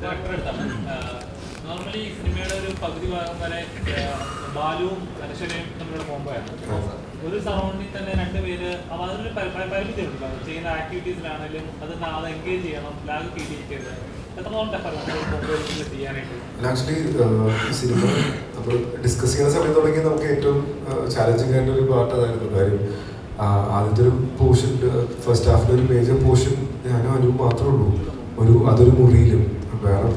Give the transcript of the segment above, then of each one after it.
Director എടുത്താണ്. Normally ഈ സിനിമയുടെ ഒരു പകുതി ഭാഗം വരെ ബാലുവും അനശ്വരയും തമ്മിലുള്ള കോമ്പോയാണ്. ഒരു സറൗണ്ടിൽ തന്നെ രണ്ടുപേര് അതൊരു പരിമിതി ഉണ്ടല്ലോ, ചെയ്യുന്ന ആക്ടിവിറ്റീസിലാണെങ്കിലും അത് എൻഗേജ് ചെയ്യണം, ലാഗ് ഫീൽ ചെയ്യരുത്. എത്രത്തോളം ടഫാണ് ചെയ്യാനായിട്ട്? ആക്ച്വലി സിനിമ നമ്മൾ ഡിസ്കസ് ചെയ്യുന്ന സമയത്ത് തുടങ്ങി നമുക്ക് ഏറ്റവും ചാലഞ്ചിങ് ആയിട്ട് ഒരു പാർട്ട് അതായിരുന്നു. കാര്യം ആദ്യത്തെ ഒരു പോർഷൻ, ഫസ്റ്റ് ഹാഫിൻ്റെ ഒരു മേജർ പോർഷൻ ഞാനും അനുവും മാത്രമേ ഉള്ളൂ. അതൊരു മുറിയിലും വേറെ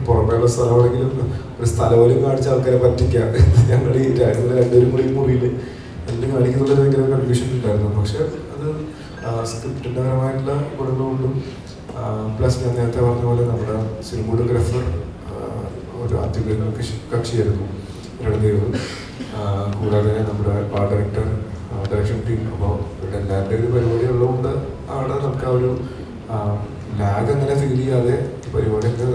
പുറമേയുള്ള സ്ഥലമാണെങ്കിലും ഒരു സ്ഥലം പോലും കാണിച്ച ആൾക്കാരെ പറ്റിക്കാം. ഞങ്ങൾ ഈ രണ്ടുപേരും കൂടി മുറിയിൽ എല്ലാം കാണിക്കുന്നുള്ള ഭയങ്കര കൺഫ്യൂഷൻ ഉണ്ടായിരുന്നു. പക്ഷെ അത് സ്ക്രിപ്റ്റിൻ്റെ പരമായിട്ടുള്ള ഗുണങ്ങളുകൊണ്ടും പ്ലസ് ഞാൻ നേരത്തെ പറഞ്ഞ പോലെ നമ്മുടെ സിനിമോഗ്രാഫർ ഒരു അത്യുഗ്രഹ കക്ഷിയായിരുന്നു രണ്ടുപേരും, കൂടാതെ നമ്മുടെ ആർട്ട് ഡയറക്ടർ, ഡയറക്ഷൻ ടീം. അപ്പോൾ ഇവിടെ എല്ലാവരുടെ ഒരു പരിപാടി ഉള്ളതുകൊണ്ട് ആണ് നമുക്ക് ആ ഒരു ലാഗ് അങ്ങനെ ഫീൽ ചെയ്യാതെ പരിപാടിയൊക്കെ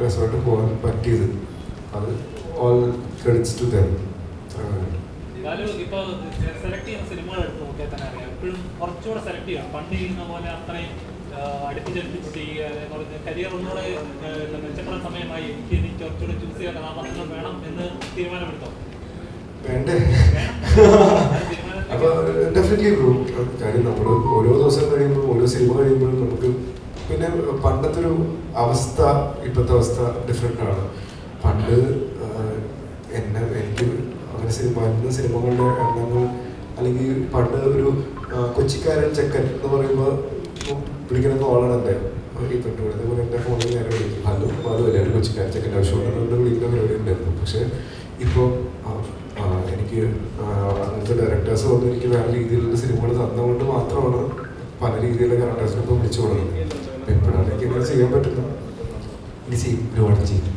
രസമായിട്ട് പോകാൻ പറ്റിയത്. അത് ഓൾ ക്രെഡിറ്റ്സ് ടു ദം. ഇപ്പോൾ സെലക്ട് ചെയ്യുന്ന സിനിമകൾ എടുത്ത് നോക്കിയാൽ തന്നെ അറിയാം, എപ്പോഴും കുറച്ചുകൂടെ സെലക്ട് ചെയ്യണം. പണ്ട് ചെയ്യുന്ന പോലെ അത്രയും അടുപ്പിച്ചടുപ്പിച്ച് ചെയ്യുക, കരിയർ ഒന്നുകൂടെ മെച്ചപ്പെടുന്ന സമയമായി എനിക്ക് കുറച്ചുകൂടെ ചൂസ് ചെയ്യാൻ കഥാപാത്രങ്ങൾ വേണം എന്ന് തീരുമാനമെടുത്തോ? വേണ്ടേ? അപ്പോൾ ഡെഫിനറ്റ്ലി ബ്രോ. കാര്യം നമ്മൾ ഓരോ ദിവസം കഴിയുമ്പോൾ, ഓരോ സിനിമ കഴിയുമ്പോഴും നമുക്ക് പിന്നെ പണ്ടത്തെ ഒരു അവസ്ഥ ഇപ്പോഴത്തെ അവസ്ഥ ഡിഫറെൻ്റ് ആണ്. പണ്ട് എനിക്ക് അങ്ങനെ സിനിമകളുടെ എണ്ണങ്ങൾ, അല്ലെങ്കിൽ പണ്ട് ഒരു കൊച്ചിക്കാരൻ ചെക്കൻ എന്ന് പറയുമ്പോൾ വിളിക്കുന്ന കോളാണ് എൻ്റെ ഈ പെട്ടുകൂടെ. അതേപോലെ എൻ്റെ ഫോണിൽ നേരെ വിളിക്കും, പാലും അല്ലേ ഒരു കൊച്ചിക്കാരൻ ചെക്കൻ്റെ ആവശ്യമുണ്ട് വിളിക്കുന്ന പരിപാടി ഉണ്ടായിരുന്നു. പക്ഷേ ഇപ്പോൾ എനിക്ക് അങ്ങനത്തെ ഡയറക്ടേഴ്സ് വന്ന് എനിക്ക് വേറെ രീതിയിലുള്ള സിനിമകൾ തന്നുകൊണ്ട് മാത്രമാണ് പല രീതിയിലുള്ള ക്യാരക്ടേഴ്സിനെ ഇപ്പോൾ വിളിച്ചു കൊടുക്കുന്നത്. അപ്പം എപ്പോഴാണ് എനിക്ക് ഇങ്ങനെ ചെയ്യാൻ പറ്റുന്നത്? ഇനി ചെയ്യും, ഒരുപാട് ചെയ്യും.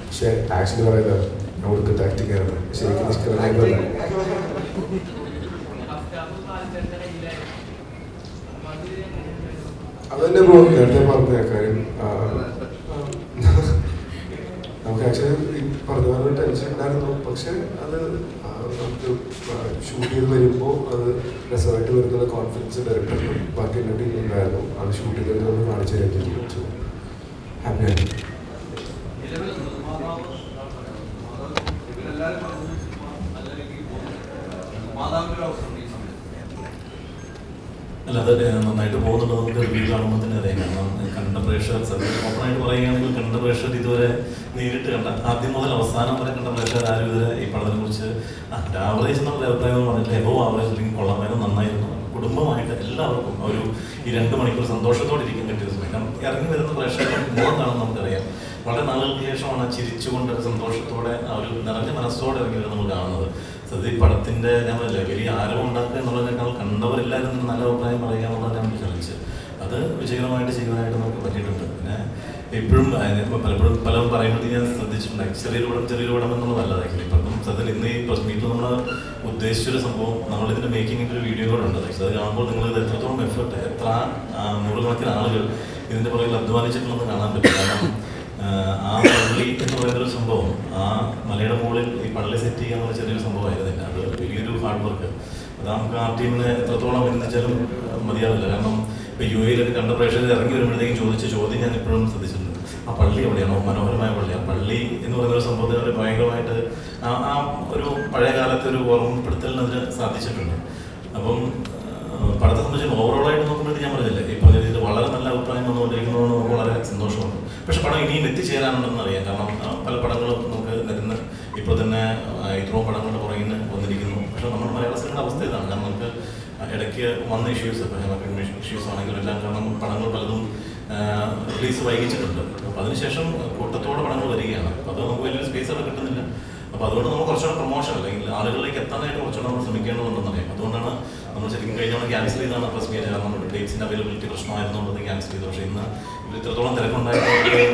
പക്ഷേ ആക്ച്വലി പറയുന്നത് അവർക്ക് ടാക്ടിക്കാണ് ശരിക്കും നിഷ്കളങ്കമല്ല. അതന്നെ ബ്രോ നേരത്തെ പറഞ്ഞ കാര്യം. നമുക്ക് ആക്ച്വലി പറഞ്ഞ പോലെ ടെൻഷൻ ഉണ്ടായിരുന്നു. പക്ഷെ അത് നമുക്ക് ഷൂട്ട് ചെയ്ത് വരുമ്പോൾ അത് രസമായിട്ട് വരുന്നുള്ള കോൺഫിഡൻസ് ഡയറക്ടറിനും ബാക്കി എല്ലാ ടീമിലും ഉണ്ടായിരുന്നു. അത് ഷൂട്ട് ചെയ്ത് നമ്മൾ കാണിച്ചു തരാൻ ചോദിച്ചു. ഹാപ്പിയാണ്. അല്ല, അത് നന്നായിട്ട് പോകുന്നുണ്ട്. നമുക്ക് റിവ്യൂ കാണുമ്പോൾ തന്നെ അറിയാം. കാരണം കണ്ട പ്രേക്ഷകർ ഓപ്പണായിട്ട് പറയുകയാണെങ്കിൽ കണ്ട പ്രേക്ഷകർ ഇതുവരെ നേരിട്ട് കണ്ട ആദ്യം മുതൽ അവസാനം വരെ കണ്ട പ്രേക്ഷകർ ആരും ഇതുവരെ ഈ പടത്തിനെ കുറിച്ച് ആവറേജ് എന്നുള്ള അഭിപ്രായം പറഞ്ഞിട്ട് എബോ ആവറേജ് അല്ലെങ്കിൽ കൊള്ളാമായിരുന്നു, നന്നായിരുന്നു. കുടുംബമായിട്ട് എല്ലാവർക്കും ഒരു ഈ 2 മണിക്കൂർ സന്തോഷത്തോടെ ഇരിക്കാൻ പറ്റിയ സമയം. കാരണം ഇറങ്ങി വരുന്ന പ്രേക്ഷകർ മുഖത്താണെന്ന് നമുക്കറിയാം. വളരെ നാളുകൾക്ക് ശേഷമാണ് ചിരിച്ചുകൊണ്ട് സന്തോഷത്തോടെ ആ ഒരു നിറഞ്ഞ മനസ്സോടെ ഇറങ്ങി വരുന്നത് നമ്മൾ കാണുന്നത്. സത്യ പടത്തിൻ്റെ ഞാൻ പറയില്ല, വലിയ ആരവം ഉണ്ടാക്കുക എന്നുള്ളതിനേക്കാൾ കണ്ടവരെല്ലാവരും നല്ല അഭിപ്രായം പറയുക എന്നുള്ളത് നമ്മൾ ശ്രമിച്ച് അത് വിജയകരമായിട്ട് ചെയ്യുവാനായിട്ട് നമുക്ക് പറ്റിയിട്ടുണ്ട്. പിന്നെ എപ്പോഴും പലപ്പോഴും പലരും പറയുന്നത് ഞാൻ ശ്രദ്ധിച്ചിട്ടുണ്ട്, ചെറിയൊരു എന്നുള്ളതല്ല. ആക്ച്വലി ഇപ്പം സത്യത്തിൽ ഇന്ന് ഈ പ്രസ് മീറ്റിൽ നമ്മൾ ഉദ്ദേശിച്ചൊരു സംഭവം, നമ്മളിതിൻ്റെ മേക്കിങ്ങിൻ്റെ ഒരു വീഡിയോ കൂടെ ഉണ്ട്. അത് കാണുമ്പോൾ നിങ്ങൾ ഇത് എത്രത്തോളം എഫേർട്ട്, എത്ര നൂറുകണക്കിന് ആളുകൾ ഇതിൻ്റെ പുറകിൽ അധ്വാനിച്ചിട്ടുണ്ടെന്ന് കാണാൻ പറ്റും. കാരണം ആ പള്ളി എന്ന് പറയുന്നൊരു സംഭവം, ആ മലയുടെ മുകളിൽ ഈ പള്ളി സെറ്റ് ചെയ്യുക എന്നുള്ള ചെറിയൊരു സംഭവമായിരുന്നില്ല. അത് വലിയൊരു ഹാർഡ് വർക്ക്. അത് നമുക്ക് ആ ടീമിനെ എത്രത്തോളം അഭിനന്ദിച്ചാലും മതിയാവില്ല. കാരണം ഇപ്പോൾ UAE കണ്ട പ്രേക്ഷകർ ഇറങ്ങി വരുമ്പോഴത്തേക്കും ചോദിച്ച ചോദ്യം ഞാൻ ഇപ്പോഴും ശ്രദ്ധിച്ചിട്ടുണ്ട്. ആ പള്ളി എവിടെയാണോ, മനോഹരമായ പള്ളി. ആ പള്ളി എന്ന് പറയുന്ന ഒരു സംഭവത്തിന് അവർ ഭയങ്കരമായിട്ട് ആ ഒരു പഴയ കാലത്തെ ഒരു ഓർമ്മപ്പെടുത്തലിന് അതിന് സാധിച്ചിട്ടുണ്ട്. അപ്പം പടത്തെ സംബന്ധിച്ച് ഓവറോളായിട്ട് നോക്കുമ്പോഴത്തേക്ക് ഞാൻ പറഞ്ഞില്ലേ, ഈ പറഞ്ഞ രീതിയിൽ വളരെ നല്ല അഭിപ്രായം വന്നുകൊണ്ടിരിക്കുന്നതുകൊണ്ട് നമുക്ക് വളരെ സന്തോഷമുണ്ട്. പക്ഷെ പടം ഇനിയും എത്തിച്ചേരാനുണ്ടെന്ന് അറിയാം. കാരണം പല പടങ്ങളും നമുക്ക് വരുന്ന ഇപ്പോൾ തന്നെ ഇത്രയും പടങ്ങളുടെ പുറകിൽ വന്നിരിക്കുന്നു. പക്ഷെ നമ്മുടെ മലയാള സിനിമയുടെ അവസ്ഥ ഇതാണ്. കാരണം നമുക്ക് ഇടയ്ക്ക് വന്ന ഇഷ്യൂസ്, ഇപ്പോൾ ഹെമ ഇഷ്യൂസ് ആണെങ്കിലും എല്ലാം കാരണം പടങ്ങൾ പലതും റിലീസ് വൈകിച്ചിട്ടുണ്ട്. അപ്പോൾ അതിനുശേഷം കൂട്ടത്തോടെ പടങ്ങൾ വരികയാണ്. അപ്പോൾ അത് നമുക്ക് വലിയൊരു സ്പേസ് അവിടെ കിട്ടുന്നില്ല. അപ്പോൾ അതുകൊണ്ട് നമുക്ക് കുറച്ചുകൂടെ പ്രൊമോഷൻ അല്ലെങ്കിൽ ആളുകളിലേക്ക് എത്താനായിട്ട് കുറച്ചുകൂടെ നമ്മൾ ശ്രമിക്കേണ്ടതുണ്ടെന്നറിയാം. അതുകൊണ്ടാണ് നമ്മൾ ശരിക്കും കഴിഞ്ഞ ക്യാൻസൽ ചെയ്താണ് പ്രസ് മീറ്റ്. കാരണം ഡേറ്റ്സിൻ്റെ അവൈലബിലിറ്റി പ്രശ്നമായിരുന്നുള്ളത് ക്യാൻസൽ ചെയ്തു. പക്ഷേ ഇന്ന് ഇത്രത്തോളം തിരക്കുണ്ടായിട്ട്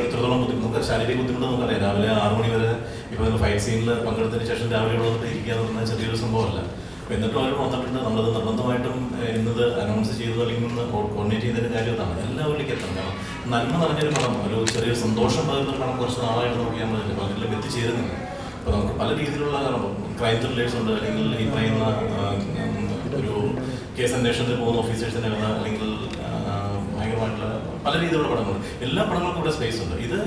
ഇത്രത്തോളം നമുക്ക് ശാരീരിക ബുദ്ധിമുട്ട് നമുക്കറിയാം. രാവിലെ 6 മണി വരെ ഇപ്പോൾ ഫൈറ്റ് സീനിൽ പങ്കെടുത്തതിന് ശേഷം രാവിലെ വന്നിട്ട് ഇരിക്കുക എന്ന് പറഞ്ഞാൽ ചെറിയൊരു സംഭവമല്ല. അപ്പോൾ എന്നിട്ടും അവർ വന്നിട്ടുണ്ട്. നമ്മളത് നിർബന്ധമായിട്ടും ഇന്നത് അനൗൺസ് ചെയ്തത് അല്ലെങ്കിൽ ഇന്ന് കോർഡിനേറ്റ് ചെയ്തതിൻ്റെ കാര്യം അതാണ്. എല്ലാവരിലേക്ക് എത്തണം. കാരണം നന്മ നിറഞ്ഞൊരു പണം, ഒരു ചെറിയ സന്തോഷം പകരുന്നൊരു പണം കുറച്ച് നാളായിട്ട് നമുക്ക് ചെയ്യാൻ പറ്റില്ല, പലരിലും എത്തിച്ചേരുന്നില്ല. അപ്പോൾ നമുക്ക് പല രീതിയിലുള്ള ക്രൈം ത്രില്ലേഴ്സ് ഉണ്ട്, അല്ലെങ്കിൽ ഈ പറയുന്ന ഒരു കേസ് അന്വേഷണത്തിന് പോകുന്ന ഓഫീസേഴ്സിൻ്റെ കഥ, അല്ലെങ്കിൽ ഭയങ്കരമായിട്ടുള്ള പല രീതിയിലുള്ള പടങ്ങൾ, എല്ലാ പടങ്ങൾക്കും ഇവിടെ സ്പേസ് ഉണ്ട്. ഇത്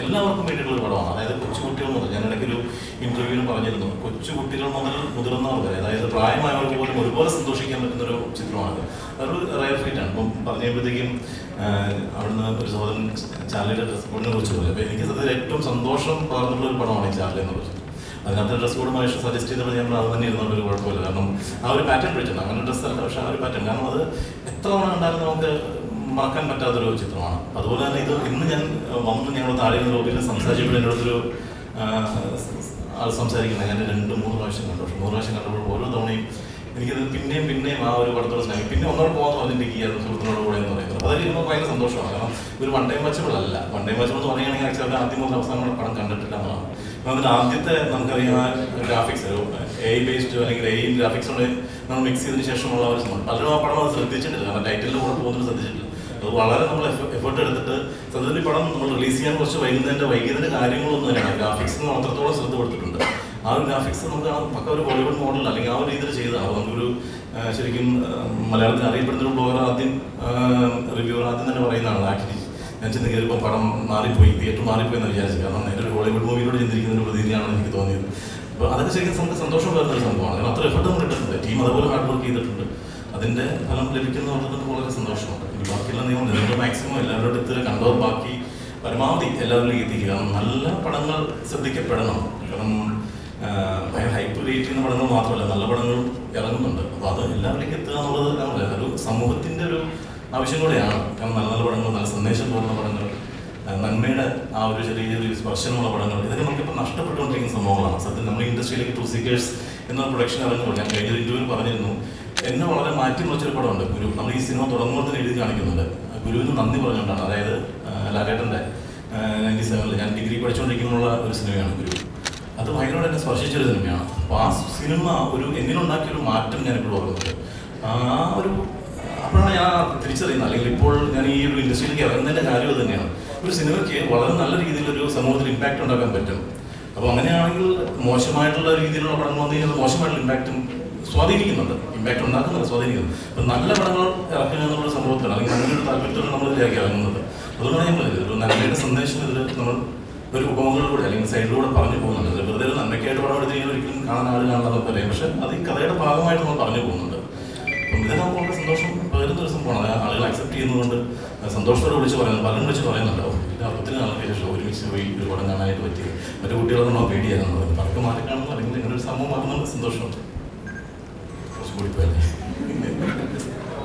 എല്ലാവർക്കും വേണ്ടിയിട്ടുള്ള പടമാണ്. അതായത് കൊച്ചുകുട്ടികൾ മുതൽ, ഞാൻ ഇടയ്ക്കൊരു ഇന്റർവ്യൂവിന് പറഞ്ഞിരുന്നു, കൊച്ചുകുട്ടികൾ മുതൽ മുതിർന്നവർ വരെ, അതായത് പ്രായമായവർക്ക് പോലും ഒരുപോലെ സന്തോഷിക്കാൻ പറ്റുന്നൊരു ചിത്രമാണ്. അതൊരു റയർ ഫീറ്റാണ്. ഇപ്പം പറഞ്ഞപ്പോഴത്തേക്കും അവിടുന്ന് ഒരു സഹോദരൻ ചാർലിയുടെ ഡ്രസ് കോഡിനെ കുറിച്ച് പോയി. അപ്പോൾ എനിക്ക് സത്യത്തിൽ ഏറ്റവും സന്തോഷം പകർന്നിട്ടുള്ള ഒരു പടമാണ് ഈ ചാർലി എന്നുള്ളത്. അതിനകത്ത് ഡ്രസ് കോഡ് മനുഷ്യൻ സജസ്റ്റ് ചെയ്തപ്പോൾ ഞാൻ അത് തന്നെ ഇരുന്നൊരു കുഴപ്പമില്ല. കാരണം ആ ഒരു പാറ്റേൺ പിടിച്ചിട്ടുണ്ട്. അങ്ങനെ ഡ്രസ്സല്ല, പക്ഷേ ആ ഒരു പാറ്റേൺ, കാരണം അത് എത്ര തവണ കണ്ടാലും നമുക്ക് മറക്കാൻ പറ്റാത്തൊരു ചിത്രമാണ്. അതുപോലെ തന്നെ ഇത് ഇന്ന് ഞാൻ വന്ന് ഞങ്ങൾ താഴെ ലോബിയിൽ സംസാരിച്ചപ്പോൾ എൻ്റെ അടുത്തൊരു ആൾ സംസാരിക്കുന്നത് ഞാൻ 2-3 പ്രാവശ്യം കണ്ടു. പക്ഷേ 3 പ്രാവശ്യം കണ്ടപ്പോൾ ഓരോ തവണയും എനിക്കത് പിന്നെയും ആ ഒരു പടത്തോട് സ്നേഹം, പിന്നെ ഒന്നോട് പോകാമെന്ന് പറഞ്ഞിരിക്കുക സുഹൃത്തിനോട് കൂടെ എന്ന് പറയുന്നത്. അതൊക്കെ ഇരുമ്പോൾ ഭയങ്കര സന്തോഷമാണ്. കാരണം ഒരു വൺ ടൈം വാച്ചബിൾ അല്ല. വൺ ടൈം വാച്ചബിൾ എന്ന് പറയുകയാണെങ്കിൽ ആക്ച്വലി ആദ്യം മുതൽ അവസാനം പടം കണ്ടിട്ടില്ല എന്നാണ്. അതിൻ്റെ ആദ്യത്തെ നമുക്കറിയാം ഗ്രാഫിക്സ്, ഒരു AI ബേസ്ഡ് അല്ലെങ്കിൽ AI ഗ്രാഫിക്സോട് നമ്മൾ മിക്സ് ചെയ്തതിന് ശേഷമുള്ള ഒരു സംഭവം. പലരും ആ പടം അത് ശ്രദ്ധിച്ചിട്ടില്ല. കാരണം ടൈറ്റിലിൻ്റെ കൂടെ പോകുന്നത് ശ്രദ്ധിച്ചിട്ടില്ല. അത് വളരെ നമ്മൾ എഫേർട്ട് എടുത്തിട്ട് സത്യത്തിൽ പടം നമ്മൾ റിലീസ് ചെയ്യാൻ കുറച്ച് വൈകിയതിൻ്റെ കാര്യങ്ങളൊന്നും തന്നെയാണ്. ഗ്രാഫിക്സിന് മാത്രത്തോളം ശ്രദ്ധ കൊടുത്തിട്ടുണ്ട്. ആ ഒരു ഗ്രാഫിക്സ് നമുക്ക് പക്ക ഒരു ബോളിവുഡ് മോഡൽ അല്ലെങ്കിൽ ആ ഒരു രീതിയിൽ ചെയ്തതാണ്. നമുക്കൊരു ശരിക്കും മലയാളത്തിൽ അറിയപ്പെടുന്ന ഒരു ബ്ലോഗർ റിവ്യൂവർ ആദ്യം തന്നെ പറയുന്നതാണ്, ആക്ച്വലി ഞാൻ ചെന്ന് കയറിയപ്പോൾ പടം മാറിപ്പോയി, തിയേറ്റർ മാറിപ്പോയി എന്ന് വിചാരിച്ചു. കാരണം നേരെ ഒരു ബോളിവുഡ് മൂവിയിലൂടെ ചിന്തിക്കുന്ന ഒരു പ്രതിനിധിയാണെന്ന് എനിക്ക് തോന്നിയത്. അപ്പോൾ അതൊക്കെ ശരിക്കും നമുക്ക് സന്തോഷം വരുന്നൊരു സംഭവമാണ്. കാരണം അത്ര എഫർട്ട് നമ്മൾ ഇട്ടിട്ടുണ്ട്. ടീം അതുപോലെ ഹാർഡ് വർക്ക് ചെയ്തിട്ടുണ്ട്. അതിൻ്റെ ഫലം ലഭിക്കുന്നത് വളരെ സന്തോഷമുണ്ട്. ഇനി ബാക്കിയുള്ള നിയമം നിങ്ങളുടെ മാക്സിമം എല്ലാവരുടെ അടുത്ത് കണ്ടവർ ബാക്കി പരമാവധി എല്ലാവരിലേക്ക് എത്തിക്കുക. കാരണം നല്ല പടങ്ങൾ ശ്രദ്ധിക്കപ്പെടണം. കാരണം ഭയങ്കര ഹൈപ്പ് ക്രിയേറ്റ് ചെയ്യുന്ന പടങ്ങൾ മാത്രമല്ല, നല്ല പടങ്ങളും ഇറങ്ങുന്നുണ്ട്. അപ്പോൾ അത് എല്ലാവരിലേക്ക് എത്തുക എന്നുള്ളത് ഒരു സമൂഹത്തിൻ്റെ ഒരു ആവശ്യം കൂടെയാണ്. കാരണം നല്ല പടങ്ങൾ, നല്ല സന്ദേശം തോന്നുന്ന പടങ്ങൾ, നന്മയുടെ ആ ഒരു ചെറിയ സ്പർശനമുള്ള പടങ്ങൾ, ഇതൊക്കെ നമുക്കിപ്പോൾ നഷ്ടപ്പെട്ടുകൊണ്ടിരിക്കുന്ന സംഭവങ്ങളാണ്. സത്യം നമ്മൾ ഇൻഡസ്ട്രിയിലേക്ക് ടു സീക്കേഴ്സ് എന്ന പ്രൊഡക്ഷൻ ഇറങ്ങുമ്പോൾ ഞാൻ കഴിഞ്ഞ ഇന്റർവ്യൂവിൽ പറഞ്ഞിരുന്നു, എന്നെ വളരെ മാറ്റിമറിച്ചൊരു പടമുണ്ട് ഗുരു. നമ്മൾ ഈ സിനിമ തുടങ്ങുമ്പോൾ തന്നെ എഴുതി കാണിക്കുന്നുണ്ട്. ഗുരുവിന് നന്ദി പറഞ്ഞുകൊണ്ടാണ്. അതായത് ലാലേട്ടൻ്റെ 97 ഞാൻ ഡിഗ്രി പഠിച്ചുകൊണ്ടിരിക്കുമ്പോഴുള്ള ഒരു സിനിമയാണ് ഗുരു. അത് ഭയങ്കരമായിട്ട് എന്നെ സ്പർശിച്ചൊരു സിനിമയാണ്. അപ്പോൾ ആ സിനിമ എന്നിലുണ്ടാക്കിയൊരു മാറ്റം ഞാനിപ്പോൾ ഓർക്കുന്നുണ്ട്. ആ ഒരു അപ്പോഴാണ് ഞാൻ തിരിച്ചറിയുന്നത്. അല്ലെങ്കിൽ ഇപ്പോൾ ഞാൻ ഈ ഒരു ഇൻഡസ്ട്രിയിലേക്ക് ഇറങ്ങുന്നതിൻ്റെ കാര്യം അത് തന്നെയാണ്. ഒരു സിനിമയ്ക്ക് വളരെ നല്ല രീതിയിലൊരു സമൂഹത്തിൽ ഇമ്പാക്റ്റ് ഉണ്ടാക്കാൻ പറ്റും. അപ്പോൾ അങ്ങനെയാണെങ്കിൽ മോശമായിട്ടുള്ള രീതിയിലുള്ള പടങ്ങൾ വന്നു കഴിഞ്ഞാൽ മോശമായിട്ടുള്ള ഇമ്പാക്റ്റും സ്വാധീനിക്കുന്നുണ്ട്. ഇമ്പാക്റ്റ് ഉണ്ടാക്കുന്നുണ്ട്, സ്വാധീനിക്കുന്നുണ്ട്. അപ്പം നല്ല പടങ്ങൾ ഇറക്കുക എന്നുള്ള സംഭവത്തിലാണ്, അല്ലെങ്കിൽ നല്ലൊരു താല്പര്യത്തിലാണ് നമ്മൾ ഇതിലേക്ക് ഇറങ്ങുന്നത്. അതുകൊണ്ടാണ് ഞാൻ പറയുന്നത്, ഒരു നന്മയുടെ സന്ദേശം ഇതിൽ നമ്മൾ ഒരു ഉപമകളിലൂടെ അല്ലെങ്കിൽ സൈഡിലൂടെ പറഞ്ഞു പോകുന്നുണ്ട്. വെറുതെ ഒരു നന്മയ്ക്കായിട്ട് പടം എടുത്ത് കഴിഞ്ഞാൽ ഒരിക്കലും കാണാൻ ആൾ കാണാൻ പറയാം. പക്ഷെ അത് ഈ കഥയുടെ ഭാഗമായിട്ട് നമ്മൾ പറഞ്ഞു പോകുന്നുണ്ട്. അപ്പം ഇതൊക്കെ നമുക്ക് വളരെ സന്തോഷം പകരുന്നൊരു സംഭവമാണ്. ആളുകൾ അക്സെപ്റ്റ് ചെയ്യുന്നതുകൊണ്ട് സന്തോഷത്തോടെ വിളിച്ച് പറയുന്നത്, പലരും വിളിച്ച് പറയുന്നുണ്ടാവും. പിന്നെ 60 നാൾക്ക് ശേഷം ഒരുമിച്ച് പോയി ഒരു പടം കാണാനായിട്ട് പറ്റി. മറ്റു കുട്ടികളെ നമ്മൾ പേടിയാകുന്നത് പടക്കം മാറി കാണുന്നു, അല്ലെങ്കിൽ ഇങ്ങനെ ഒരു സംഭവം മാറുന്നത് സന്തോഷമുണ്ട്. കുറച്ച് കൂടി പോയല്ലേ.